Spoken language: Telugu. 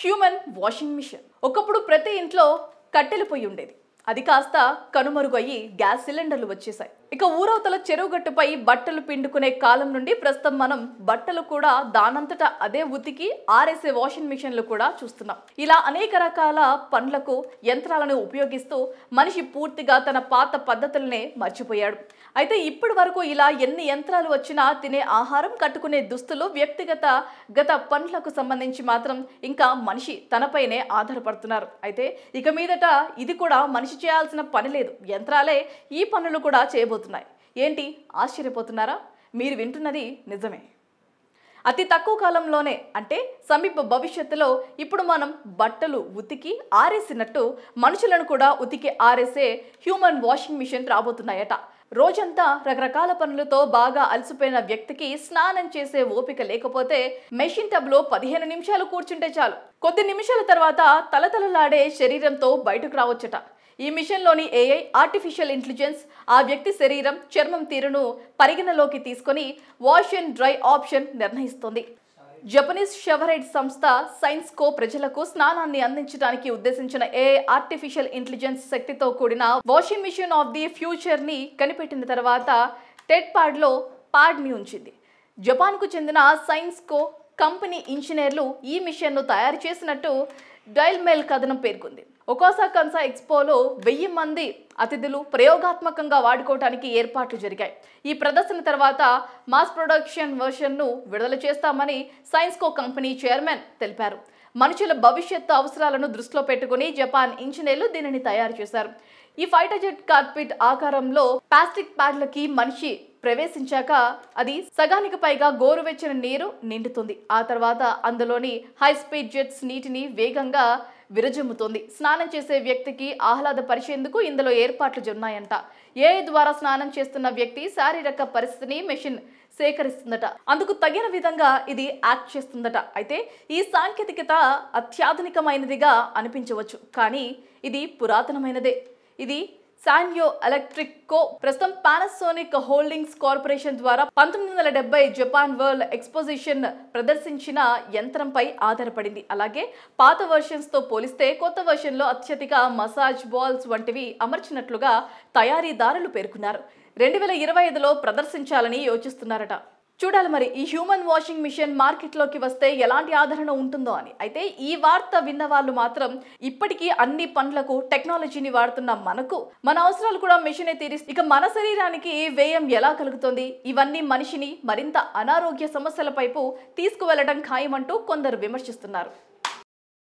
Human washing machine. ఒకప్పుడు ప్రతి ఇంట్లో కట్టెలు పొయ్యి ఉండేది. అది కాస్త కనుమరుగు అయ్యి గ్యాస్ సిలిండర్లు వచ్చేసాయి. ఇక ఊరవతల చెరువుగట్టుపై బట్టలు పిండుకునే కాలం నుండి ప్రస్తుతం మనం బట్టలు కూడా దానంతటా అదే ఉతికి ఆరేసే వాషింగ్ మిషన్లు కూడా చూస్తున్నాం. ఇలా అనేక రకాల పనులకు యంత్రాలను ఉపయోగిస్తూ మనిషి పూర్తిగా తన పాత పద్ధతులనే మర్చిపోయాడు. అయితే ఇప్పటి వరకు ఇలా ఎన్ని యంత్రాలు వచ్చినా తినే ఆహారం, కట్టుకునే దుస్తులు, వ్యక్తిగత పనులకు సంబంధించి మాత్రం ఇంకా మనిషి తనపైనే ఆధారపడుతున్నారు. అయితే ఇక మీదట ఇది కూడా మనిషి చేయాల్సిన పని లేదు, యంత్రాలే ఈ పనులు కూడా చేయబోతున్నాయి. ఏంటి ఆశ్చర్యపోతున్నారా? మీరు వింటున్నది నిజమే. అతి తక్కువ కాలంలోనే అంటే సమీప భవిష్యత్తులో ఇప్పుడు మనం బట్టలు ఉతికి ఆరేసినట్టు మనుషులను కూడా ఉతికి ఆరేసే హ్యూమన్ వాషింగ్ మిషన్ రాబోతున్నాయట. రోజంతా రకరకాల పనులతో బాగా అలసిపోయిన వ్యక్తికి స్నానం చేసే ఓపిక లేకపోతే మెషిన్ టబ్లో 15 నిమిషాలు కూర్చుంటే చాలు, కొద్ది నిమిషాల తర్వాత తలతలలాడే శరీరంతో బయటకు రావచ్చట. ఈ మిషన్లోని ఏఐ, ఆర్టిఫిషియల్ ఇంటెలిజెన్స్ ఆ వ్యక్తి శరీరం, చర్మం తీరును పరిగణలోకి తీసుకొని వాష్ అండ్ డ్రై ఆప్షన్ నిర్ణయిస్తుంది. జపనీస్ షెవరైడ్ సంస్థ సైన్స్కో ప్రజలకు స్నానాన్ని అందించడానికి ఉద్దేశించిన ఏఐ, ఆర్టిఫిషియల్ ఇంటెలిజెన్స్ శక్తితో కూడిన washing machine of the future ని కనిపెట్టిన తర్వాత టెడ్ పాడ్లో పాడ్ని ఉంచింది. జపాన్కు చెందిన సైన్స్కో కంపెనీ ఇంజనీర్లు ఈ మిషన్ను తయారు చేసినట్టు డైల్ మెయిల్ కథనం పేర్కొంది. ఒకోసా కన్సా ఎక్స్పోలో 1000 మంది అతిథులు ప్రయోగాత్మకంగా వాడుకోవడానికి ఏర్పాట్లు జరిగాయి. ఈ ప్రదర్శన తర్వాత మాస్ ప్రొడక్షన్ వర్షన్ను విడుదల చేస్తామని సైన్స్కో కంపెనీ చైర్మన్ తెలిపారు. మనుషుల భవిష్యత్తు అవసరాలను దృష్టిలో పెట్టుకుని జపాన్ ఇంజనీర్లు దీనిని తయారు చేశారు. ఈ ఫైటర్ జెట్ కాక్పిట్ ఆకారంలో ప్లాస్టిక్ ప్యాడ్లకి మనిషి ప్రవేశించాక అది సగానికి పైగా గోరువెచ్చని నీరు నిండుతుంది. ఆ తర్వాత అందులోని హై స్పీడ్ జెట్స్ నీటిని వేగంగా విరజిమ్ముతోంది. స్నానం చేసే వ్యక్తికి ఆహ్లాదపరిచేందుకు ఇందులో ఏర్పాట్లు ఉన్నాయంట. ఏఐ ద్వారా స్నానం చేస్తున్న వ్యక్తి శారీరక పరిస్థితిని మెషిన్ సేకరిస్తుందట. అందుకు తగిన విధంగా ఇది యాక్ట్ చేస్తుందట. అయితే ఈ సాంకేతికత అత్యాధునికమైనదిగా అనిపించవచ్చు, కానీ ఇది పురాతనమైనదే. ఇది సాన్యో ఎలక్ట్రిక్ కో ప్రస్తుతం పానాసోనిక్ హోల్డింగ్స్ కార్పొరేషన్ ద్వారా 1970 జపాన్ వరల్డ్ ఎక్స్పోజిషన్ ప్రదర్శించిన యంత్రంపై ఆధారపడింది. అలాగే పాత వర్షన్స్ తో పోలిస్తే కొత్త వర్షన్లో అత్యధిక మసాజ్ బాల్స్ వంటివి అమర్చినట్లుగా తయారీదారులు పేర్కొన్నారు. 2025లో ప్రదర్శించాలని యోచిస్తున్నారట. చూడాలి మరి ఈ హ్యూమన్ వాషింగ్ మిషన్ మార్కెట్లోకి వస్తే ఎలాంటి ఆదరణ ఉంటుందో అని. అయితే ఈ వార్త విన్న వాళ్ళు మాత్రం ఇప్పటికీ అన్ని పనులకు టెక్నాలజీని వాడుతున్న మనకు మన అవసరాలు కూడా మిషనే తీరిస్తుంది. ఇక మన శరీరానికి వ్యయం ఎలా కలుగుతుంది? ఇవన్నీ మనిషిని మరింత అనారోగ్య సమస్యల వైపు తీసుకువెళ్లడం ఖాయమంటూ కొందరు విమర్శిస్తున్నారు.